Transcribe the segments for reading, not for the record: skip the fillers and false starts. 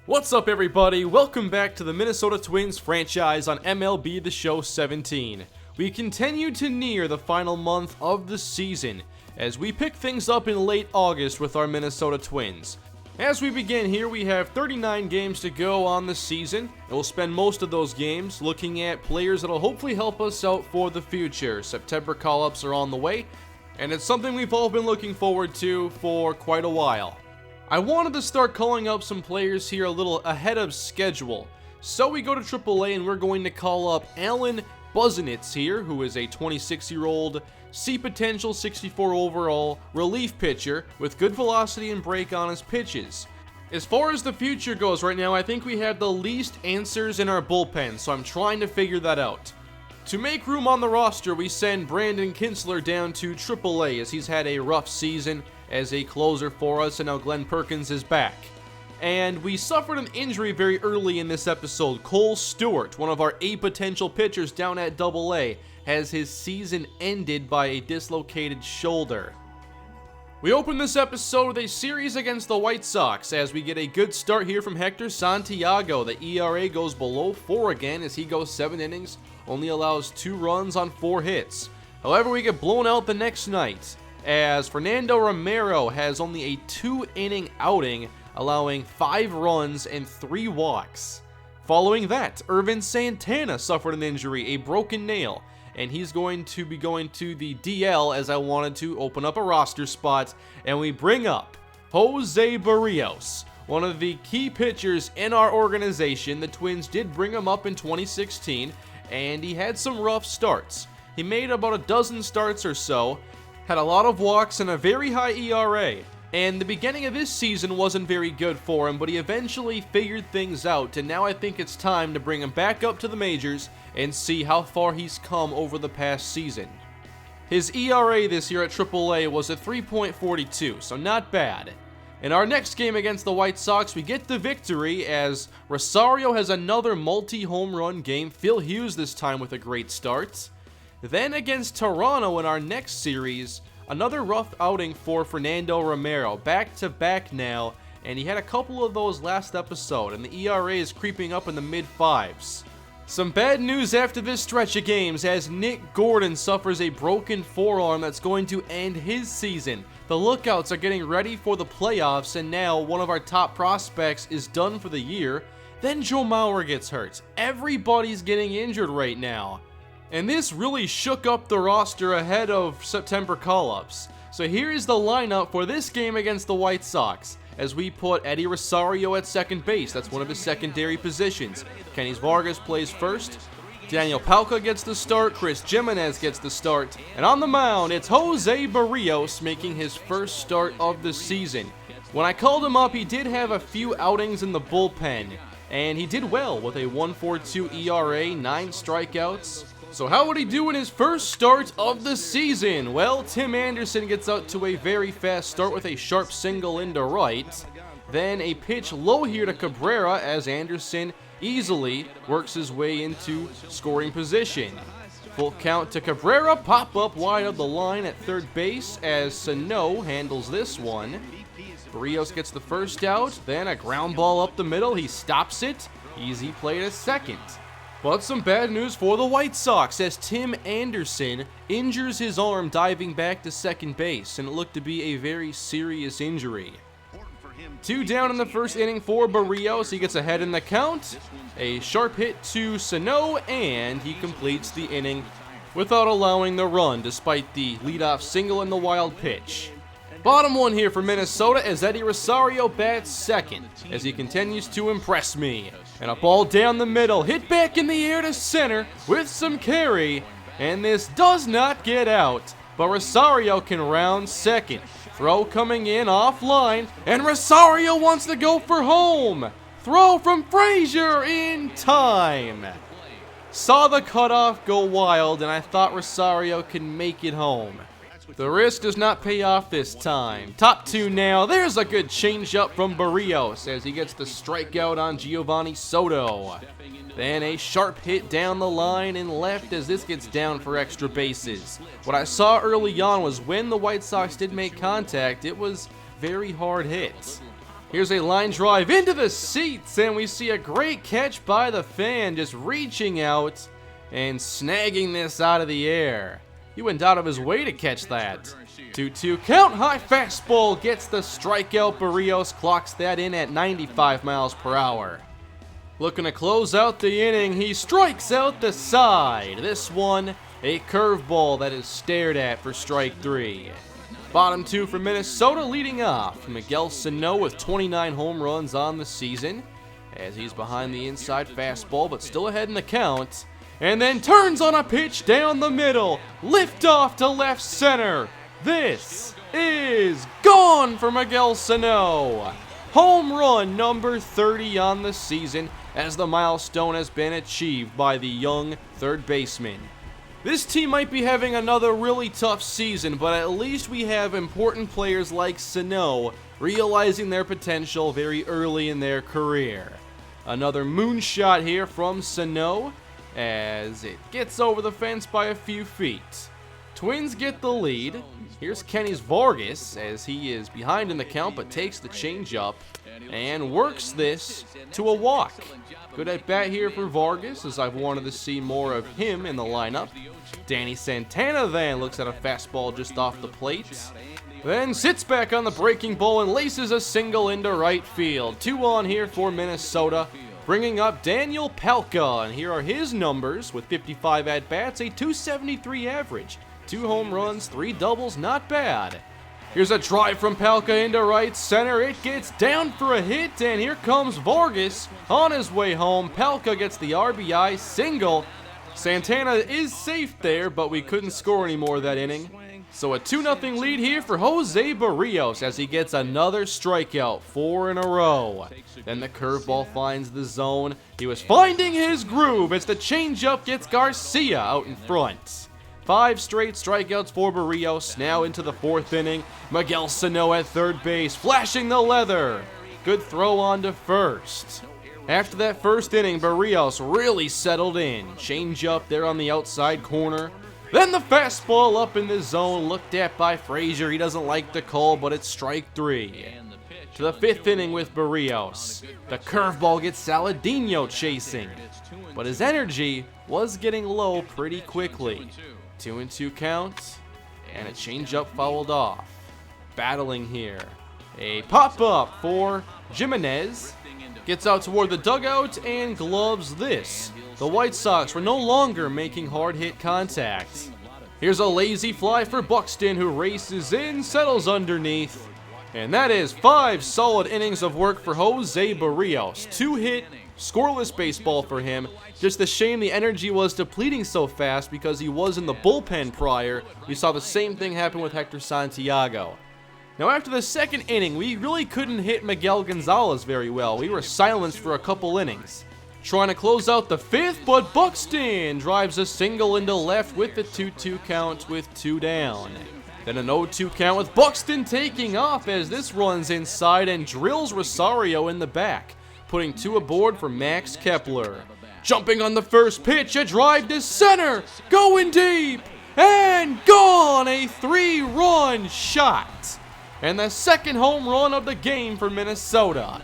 What's up, everybody? Welcome back to the Minnesota Twins franchise on MLB The Show 17. We continue to near the final month of the season as we pick things up in late August with our Minnesota Twins. As we begin here, we have 39 games to go on the season, and we'll spend most of those games looking at players that'll hopefully help us out for the future. September call-ups are on the way, and it's something we've all been looking forward to for quite a while. I wanted to start calling up some players here a little ahead of schedule. So we go to AAA and we're going to call up Alan Buzenitz here, who is a 26-year-old, C-potential 64 overall relief pitcher with good velocity and break on his pitches. As far as the future goes right now, I think we have the least answers in our bullpen, so I'm trying to figure that out. To make room on the roster, we send Brandon Kintzler down to AAA as he's had a rough season as a closer for us, and now Glenn Perkins is back. And we suffered an injury very early in this episode. Cole Stewart, one of our potential pitchers down at AA, has his season ended by a dislocated shoulder. We open this episode with a series against the White Sox as we get a good start here from Hector Santiago. The ERA goes below 4 again as he goes 7 innings, only allows 2 runs on 4 hits. However, we get blown out the next night as Fernando Romero has only a 2-inning outing, allowing 5 runs and 3 walks. Following that, Irvin Santana suffered an injury, a broken nail, and he's going to be going to the DL as I wanted to open up a roster spot, and we bring up Joseba Rios, one of the key pitchers in our organization. The Twins did bring him up in 2016, and he had some rough starts. He made about a dozen starts or so, had a lot of walks and a very high ERA. And the beginning of this season wasn't very good for him, but he eventually figured things out, and now I think it's time to bring him back up to the majors and see how far he's come over the past season. His ERA this year at AAA was a 3.42, so not bad. In our next game against the White Sox, we get the victory as Rosario has another multi-home run game, Phil Hughes this time with a great start. Then against Toronto in our next series, another rough outing for Fernando Romero, back-to-back now, and he had a couple of those last episode, and the ERA is creeping up in the mid-5s. Some bad news after this stretch of games as Nick Gordon suffers a broken forearm that's going to end his season. The Lookouts are getting ready for the playoffs, and now one of our top prospects is done for the year. Then Joe Mauer gets hurt. Everybody's getting injured right now. And this really shook up the roster ahead of September call-ups. So here is the lineup for this game against the White Sox, as we put Eddie Rosario at second base. That's one of his secondary positions. Kenny Vargas plays first. Daniel Palka gets the start. Chris Jimenez gets the start. And on the mound, it's Joseba Rios making his first start of the season. When I called him up, he did have a few outings in the bullpen, and he did well with a 1.42 ERA, 9 strikeouts. So how would he do in his first start of the season? Well, Tim Anderson gets out to a very fast start with a sharp single into right. Then a pitch low here to Cabrera as Anderson easily works his way into scoring position. Full count to Cabrera, pop up wide of the line at third base as Sano handles this one. Rios gets the first out, then a ground ball up the middle, he stops it. Easy play to second. But some bad news for the White Sox as Tim Anderson injures his arm diving back to second base, and it looked to be a very serious injury. 2 down in the first inning for Barrios. He gets ahead in the count. A sharp hit to Sano, and he completes the inning without allowing the run despite the leadoff single and the wild pitch. Bottom one here for Minnesota as Eddie Rosario bats second as he continues to impress me. And a ball down the middle, hit back in the air to center with some carry. And this does not get out, but Rosario can round second. Throw coming in offline, and Rosario wants to go for home. Throw from Frazier in time. Saw the cutoff go wild, and I thought Rosario can make it home. The risk does not pay off this time. Top 2 now. There's a good changeup from Barrios as he gets the strikeout on Giovanni Soto. Then a sharp hit down the line and left as this gets down for extra bases. What I saw early on was when the White Sox did make contact, it was very hard hits. Here's a line drive into the seats, and we see a great catch by the fan, just reaching out and snagging this out of the air. He went out of his way to catch that. 2-2 count, high fastball gets the strikeout. Rios clocks that in at 95 miles per hour. Looking to close out the inning, he strikes out the side. This one, a curveball that is stared at for strike 3. Bottom 2 for Minnesota, leading off Miguel Sano with 29 home runs on the season, as he's behind the inside fastball but still ahead in the count, and then turns on a pitch down the middle, lift off to left center. This is gone for Miguel Sano. Home run number 30 on the season, as the milestone has been achieved by the young third baseman. This team might be having another really tough season, but at least we have important players like Sano realizing their potential very early in their career. Another moonshot here from Sano, as it gets over the fence by a few feet. Twins get the lead. Here's Kenny's Vargas, as he is behind in the count but takes the changeup and works this to a walk. Good at bat here for Vargas, as I've wanted to see more of him in the lineup. Danny Santana then looks at a fastball just off the plate, then sits back on the breaking ball and laces a single into right field. 2 on here for Minnesota, bringing up Daniel Palka, and here are his numbers with 55 at-bats, a .273 average. 2 home runs, 3 doubles, not bad. Here's a drive from Palka into right center. It gets down for a hit, and here comes Vargas on his way home. Palka gets the RBI single. Santana is safe there, but we couldn't score any more that inning. So a 2-0 lead here for Joseba Rios as he gets another strikeout, 4 in a row. Then the curveball finds the zone. He was finding his groove as the changeup gets Garcia out in front. 5 straight strikeouts for Rios. Now into the 4th inning. Miguel Sano at third base, flashing the leather. Good throw on to first. After that first inning, Rios really settled in. Changeup there on the outside corner. Then the fastball up in the zone, looked at by Frazier. He doesn't like the call, but it's strike 3. To the 5th inning with Rios. The curveball gets Saladino chasing, but his energy was getting low pretty quickly. 2-2 count, and a changeup fouled off. Battling here. A pop-up for Jimenez. Gets out toward the dugout and gloves this. The White Sox were no longer making hard-hit contact. Here's a lazy fly for Buxton, who races in, settles underneath. And that is 5 solid innings of work for Joseba Rios. 2-hit, scoreless baseball for him. Just a shame the energy was depleting so fast because he was in the bullpen prior. We saw the same thing happen with Hector Santiago. Now after the 2nd inning, we really couldn't hit Miguel Gonzales very well. We were silenced for a couple innings. Trying to close out the 5th, but Buxton drives a single into left with the 2-2 count with 2 down. Then an 0-2 count with Buxton taking off as this runs inside and drills Rosario in the back, putting 2 aboard for Max Kepler. Jumping on the first pitch, a drive to center, going deep, and gone! A 3-run shot, and the 2nd home run of the game for Minnesota.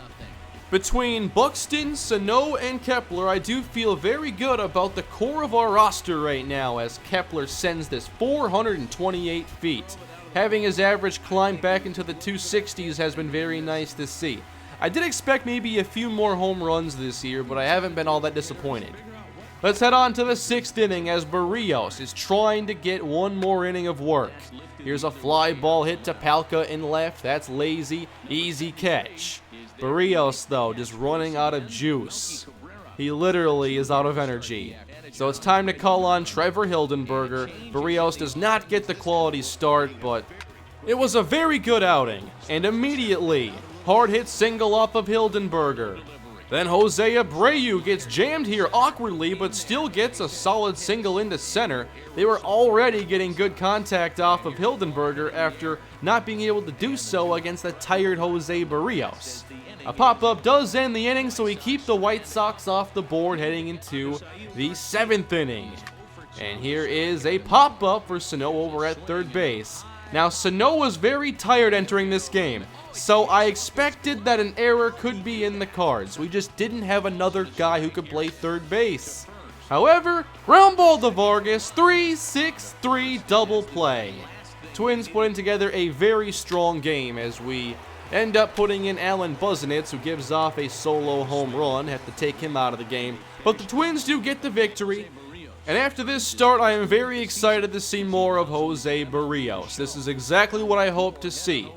Between Buxton, Sano, and Kepler, I do feel very good about the core of our roster right now, as Kepler sends this 428 feet. Having his average climb back into the 260s has been very nice to see. I did expect maybe a few more home runs this year, but I haven't been all that disappointed. Let's head on to the 6th inning as Rios is trying to get one more inning of work. Here's a fly ball hit to Palka in left. That's lazy, easy catch. Rios, though, just running out of juice. He literally is out of energy. So it's time to call on Trevor Hildenberger. Rios does not get the quality start, but it was a very good outing. And immediately, hard hit single off of Hildenberger. Then Jose Abreu gets jammed here awkwardly, but still gets a solid single into center. They were already getting good contact off of Hildenberger after not being able to do so against the tired Jose Rios. A pop-up does end the inning, so we keep the White Sox off the board heading into the 7th inning. And here is a pop-up for Sano over at third base. Now, Sano was very tired entering this game, so I expected that an error could be in the cards. We just didn't have another guy who could play third base. However, ground ball to Vargas, 3-6-3 double play. Twins putting together a very strong game as we end up putting in Alan Buzenitz, who gives off a solo home run. Have to take him out of the game. But the Twins do get the victory. And after this start, I am very excited to see more of Joseba Rios. This is exactly what I hope to see.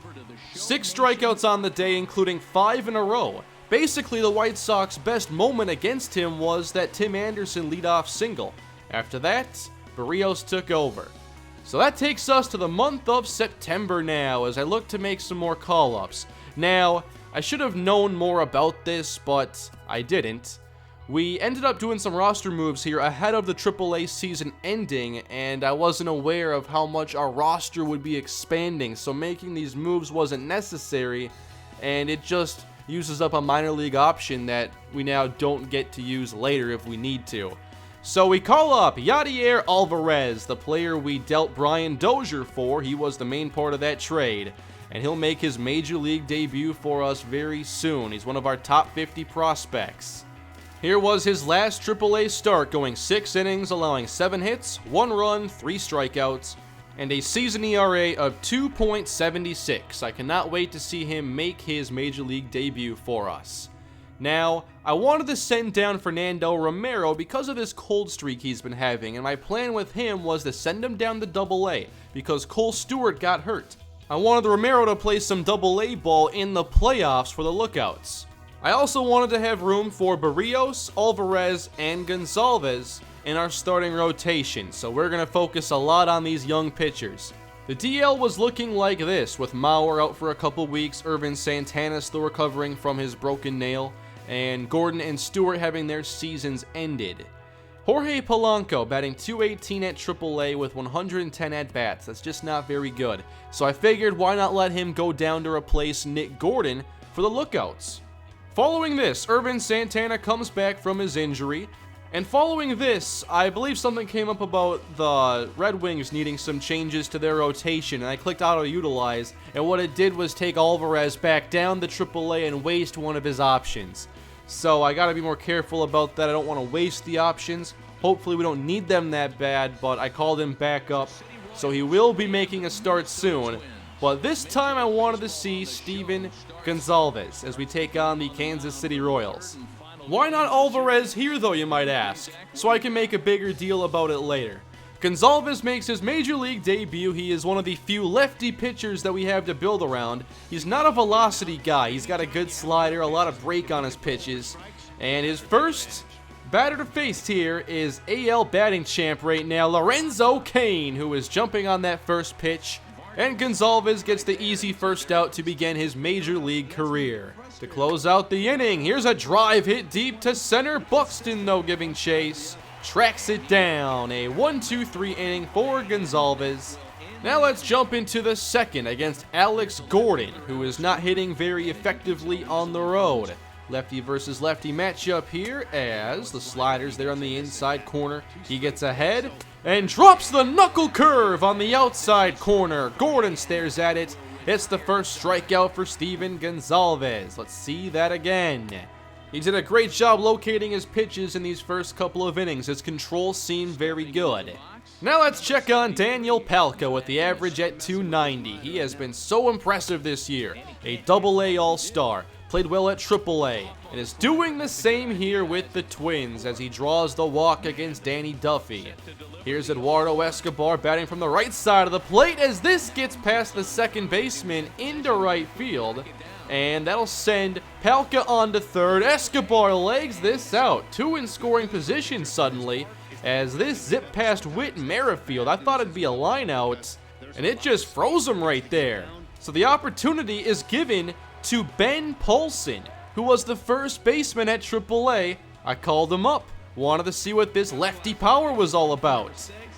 6 strikeouts on the day, including 5 in a row. Basically, the White Sox' best moment against him was that Tim Anderson leadoff single. After that, Barrios took over. So that takes us to the month of September now, as I look to make some more call-ups. Now, I should have known more about this, but I didn't. We ended up doing some roster moves here ahead of the AAA season ending, and I wasn't aware of how much our roster would be expanding, so making these moves wasn't necessary, and it just uses up a minor league option that we now don't get to use later if we need to. So we call up Yadier Alvarez, the player we dealt Brian Dozier for. He was the main part of that trade, and he'll make his major league debut for us very soon. He's one of our top 50 prospects. Here was his last AAA start, going 6 innings, allowing 7 hits, 1 run, 3 strikeouts, and a season ERA of 2.76. I cannot wait to see him make his major league debut for us. Now, I wanted to send down Fernando Romero because of this cold streak he's been having, and my plan with him was to send him down to AA because Cole Stewart got hurt. I wanted Romero to play some AA ball in the playoffs for the Lookouts. I also wanted to have room for Barrios, Alvarez, and Gonzales in our starting rotation, so we're going to focus a lot on these young pitchers. The DL was looking like this, with Mauer out for a couple weeks, Irvin Santana still recovering from his broken nail, and Gordon and Stewart having their seasons ended. Jorge Polanco batting .218 at AAA with 110 at-bats. That's just not very good. So I figured why not let him go down to replace Nick Gordon for the Lookouts. Following this, Irvin Santana comes back from his injury. And following this, I believe something came up about the Red Wings needing some changes to their rotation, and I clicked auto-utilize, and what it did was take Alvarez back down to AAA and waste one of his options. So I gotta be more careful about that. I don't want to waste the options. Hopefully we don't need them that bad, but I called him back up, so he will be making a start soon. But this time I wanted to see Steven Gonzales as we take on the Kansas City Royals. Why not Alvarez here though, you might ask, so I can make a bigger deal about it later. Gonzales makes his major league debut. He is one of the few lefty pitchers that we have to build around. He's not a velocity guy. He's got a good slider, a lot of break on his pitches. And his first batter to face here is AL batting champ right now, Lorenzo Cain, who is jumping on that first pitch. And Gonzales gets the easy first out to begin his major league career. To close out the inning, here's a drive hit deep to center. Buxton, though, giving chase. Tracks it down. A 1-2-3 inning for Gonzales. Now let's jump into the second against Alex Gordon, who is not hitting very effectively on the road. Lefty versus lefty matchup here as the slider's there on the inside corner. He gets ahead and drops the knuckle curve on the outside corner. Gordon stares at it. It's the first strikeout for Steven Gonzales. Let's see that again. He did a great job locating his pitches in these first couple of innings. His control seemed very good. Now let's check on Daniel Palka with the average at .290. He has been so impressive this year. A AA All-Star. Played well at AAA, and is doing the same here with the Twins as he draws the walk against Danny Duffy. Here's Eduardo Escobar batting from the right side of the plate as this gets past the second baseman into right field, and that'll send Palka on to third. Escobar legs this out. 2 in scoring position suddenly as this zip past Whit Merrifield. I thought it'd be a line out, and it just froze him right there. So the opportunity is given to Ben Paulson, who was the first baseman at AAA. I called him up. Wanted to see what this lefty power was all about.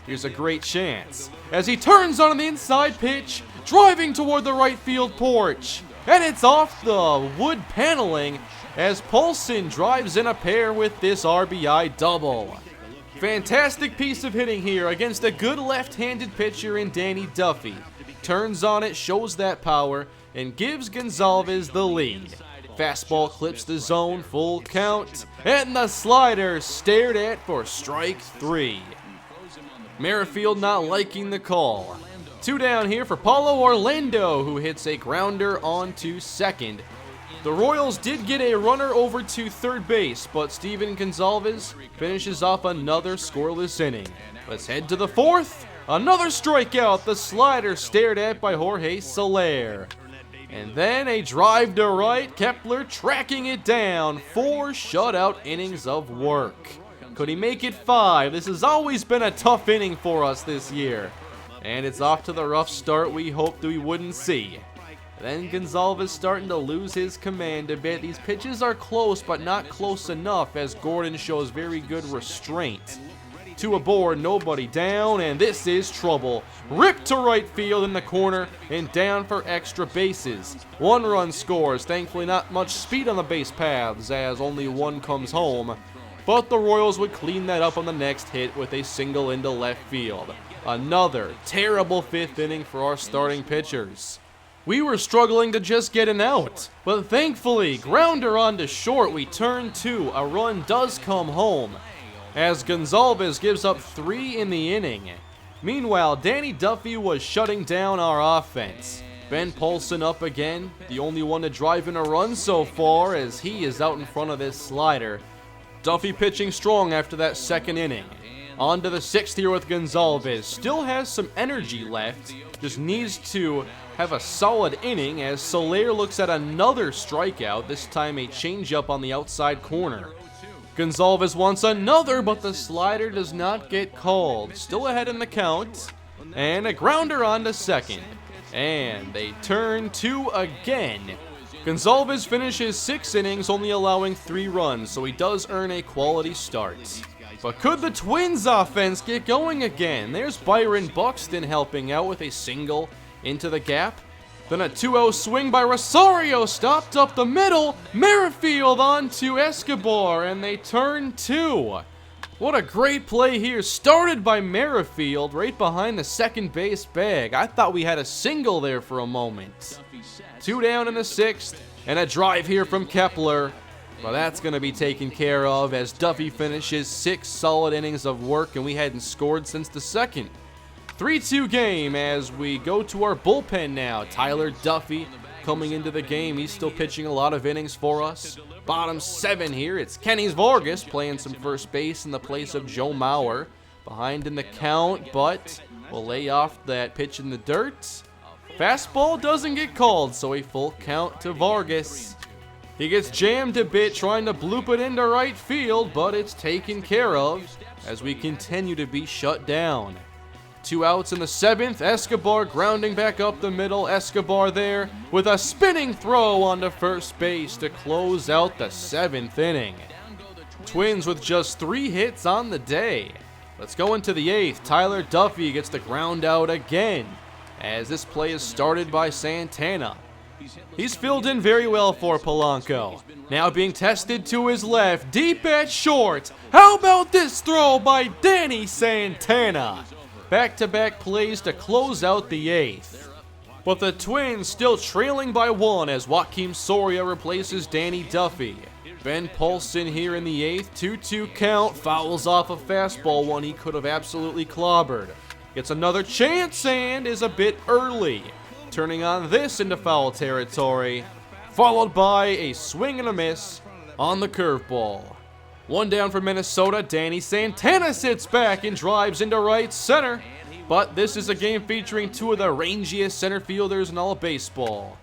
Here's a great chance as he turns on the inside pitch, driving toward the right field porch. And it's off the wood paneling as Paulson drives in a pair with this RBI double. Fantastic piece of hitting here against a good left-handed pitcher in Danny Duffy. turns on it, shows that power, and gives Gonzales the lead. Fastball clips the zone, full count, and the slider stared at for strike 3. Merrifield not liking the call. 2 down here for Paulo Orlando, who hits a grounder onto second. The Royals did get a runner over to third base, but Steven Gonzales finishes off another scoreless inning. Let's head to the 4th. Another strikeout, the slider stared at by Jorge Soler. And then a drive to right, Kepler tracking it down. 4 shutout innings of work. Could he make it 5? This has always been a tough inning for us this year. And it's off to the rough start we hoped we wouldn't see. Then Gonzales starting to lose his command a bit. These pitches are close, but not close enough, as Gordon shows very good restraint. 2 aboard, nobody down, and this is trouble. Ripped to right field in the corner and down for extra bases. 1 run scores, thankfully not much speed on the base paths as only 1 comes home. But the Royals would clean that up on the next hit with a single into left field. Another terrible 5th inning for our starting pitchers. We were struggling to just get an out, but thankfully, grounder onto short, we turn 2. A run does come home, as Gonzales gives up 3 in the inning. Meanwhile, Danny Duffy was shutting down our offense. Ben Paulson up again, the only one to drive in a run so far, as he is out in front of this slider. Duffy pitching strong after that 2nd inning. On to the 6th here with Gonzales. Still has some energy left, just needs to have a solid inning as Soler looks at another strikeout, this time a changeup on the outside corner. Gonzales wants another, but the slider does not get called. Still ahead in the count, and a grounder on to second. And they turn 2 again. Gonzales finishes 6 innings, only allowing 3 runs, so he does earn a quality start. But could the Twins offense get going again? There's Byron Buxton helping out with a single into the gap. Then a 2-0 swing by Rosario, stopped up the middle. Merrifield onto Escobar, and they turn 2. What a great play here, started by Merrifield right behind the second base bag. I thought we had a single there for a moment. 2 down in the 6th, and a drive here from Kepler. Well, that's going to be taken care of as Duffy finishes 6 solid innings of work, and we hadn't scored since the 2nd. 3-2 game as we go to our bullpen now. Tyler Duffy coming into the game. He's still pitching a lot of innings for us. Bottom 7 here. It's Kenny Vargas playing some first base in the place of Joe Mauer. Behind in the count, but we'll lay off that pitch in the dirt. Fastball doesn't get called, so a full count to Vargas. He gets jammed a bit trying to bloop it into right field, but it's taken care of as we continue to be shut down. 2 outs in the 7th. Escobar grounding back up the middle. Escobar there with a spinning throw onto first base to close out the 7th inning. Twins with just 3 hits on the day. Let's go into the 8th. Tyler Duffy gets the ground out again as this play is started by Santana. He's filled in very well for Polanco. Now being tested to his left, deep at short. How about this throw by Danny Santana? Back-to-back plays to close out the 8th. But the Twins still trailing by 1 as Joakim Soria replaces Danny Duffy. Ben Paulson here in the 8th, 2-2 count, fouls off a fastball, one he could have absolutely clobbered. Gets another chance and is a bit early, turning on this into foul territory, followed by a swing and a miss on the curveball. 1 down for Minnesota. Danny Santana sits back and drives into right center. But this is a game featuring 2 of the rangiest center fielders in all of baseball.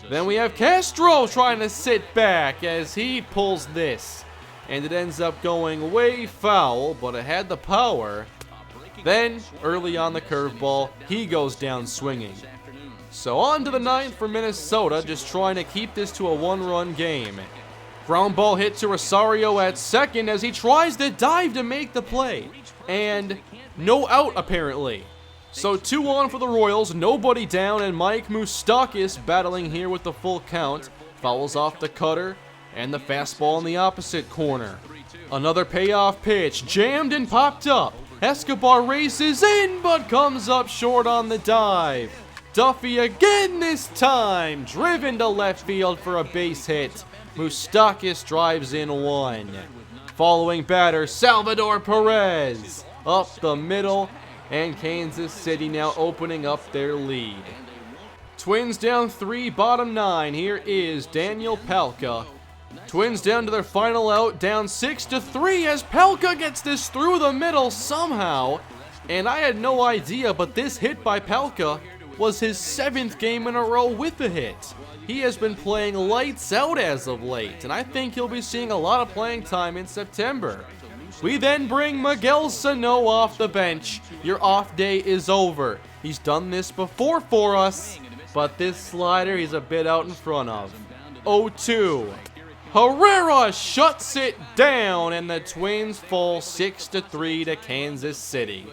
Then we have Castro trying to sit back as he pulls this. And it ends up going way foul, but it had the power. Then, early on the curveball, he goes down swinging. So on to the 9th for Minnesota, just trying to keep this to a 1-run game. Ground ball hit to Rosario at second as he tries to dive to make the play. And no out, apparently. So 2-1 for the Royals, nobody down, and Mike Moustakas battling here with the full count. Fouls off the cutter and the fastball in the opposite corner. Another payoff pitch, jammed and popped up. Escobar races in, but comes up short on the dive. Duffy again this time, driven to left field for a base hit. Moustakas drives in one. Following batter, Salvador Perez. Up the middle, and Kansas City now opening up their lead. Twins down 3, bottom 9. Here is Daniel Palka. Twins down to their final out, down 6-3 as Palka gets this through the middle somehow. And I had no idea, but this hit by Palka was his 7th game in a row with a hit. He has been playing lights out as of late, and I think he'll be seeing a lot of playing time in September. We then bring Miguel Sano off the bench. Your off day is over. He's done this before for us, but this slider he's a bit out in front of. 0-2. Herrera shuts it down, and the Twins fall 6-3 to Kansas City.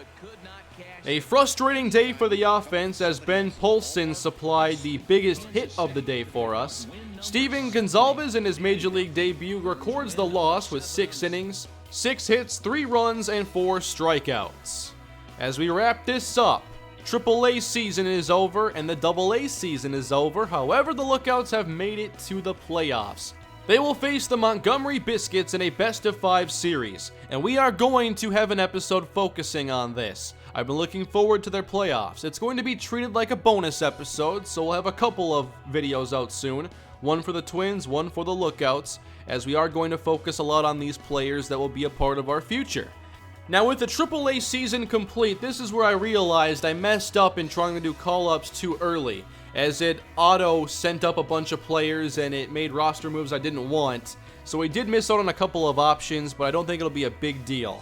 A frustrating day for the offense as Ben Polson supplied the biggest hit of the day for us. Steven Gonzales in his Major League debut records the loss with 6 innings, 6 hits, 3 runs, and 4 strikeouts. As we wrap this up, AAA season is over and the AA season is over. However, the Lookouts have made it to the playoffs. They will face the Montgomery Biscuits in a best-of-5 series, and we are going to have an episode focusing on this. I've been looking forward to their playoffs. It's going to be treated like a bonus episode, so we'll have a couple of videos out soon. One for the Twins, one for the Lookouts, as we are going to focus a lot on these players that will be a part of our future. Now, with the AAA season complete, this is where I realized I messed up in trying to do call-ups too early, as it auto sent up a bunch of players and it made roster moves I didn't want. So we did miss out on a couple of options, but I don't think it'll be a big deal.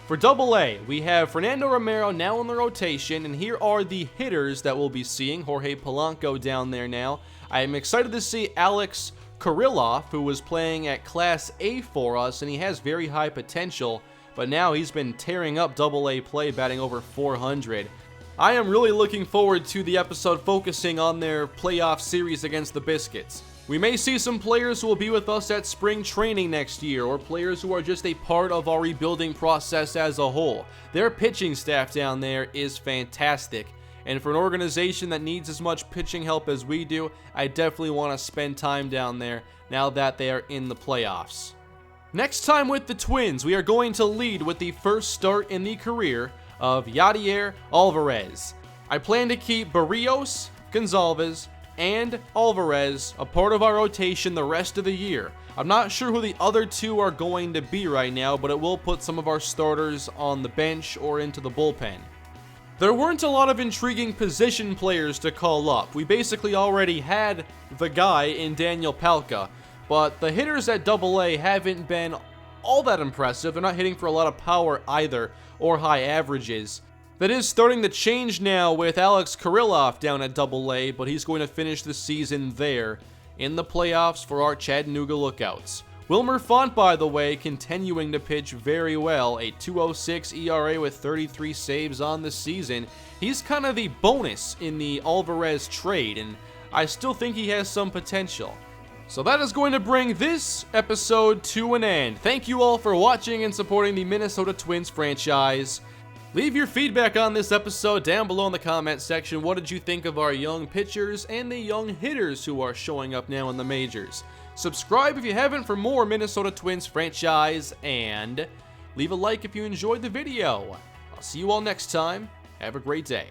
For AA, we have Fernando Romero now in the rotation, and here are the hitters that we'll be seeing. Jorge Polanco down there now. I am excited to see Alex Kirilloff, who was playing at Class A for us, and he has very high potential, but now he's been tearing up AA play, batting over 400. I am really looking forward to the episode focusing on their playoff series against the Biscuits. We may see some players who will be with us at spring training next year, or players who are just a part of our rebuilding process as a whole. Their pitching staff down there is fantastic, and for an organization that needs as much pitching help as we do, I definitely want to spend time down there now that they are in the playoffs. Next time with the Twins, we are going to lead with the first start in the career of Yadier Alvarez. I plan to keep Barrios, Gonzales, and Alvarez a part of our rotation the rest of the year. I'm not sure who the other two are going to be right now, but it will put some of our starters on the bench or into the bullpen. There weren't a lot of intriguing position players to call up. We basically already had the guy in Daniel Palka, but the hitters at AA haven't been all that impressive. They're not hitting for a lot of power either, or high averages. That is starting to change now with Alex Kirilloff down at AA, but he's going to finish the season there in the playoffs for our Chattanooga Lookouts. Wilmer Font, by the way, continuing to pitch very well, a 2.06 ERA with 33 saves on the season. He's kind of the bonus in the Alvarez trade, and I still think he has some potential. So that is going to bring this episode to an end. Thank you all for watching and supporting the Minnesota Twins franchise. Leave your feedback on this episode down below in the comment section. What did you think of our young pitchers and the young hitters who are showing up now in the majors? Subscribe if you haven't for more Minnesota Twins franchise, and leave a like if you enjoyed the video. I'll see you all next time. Have a great day.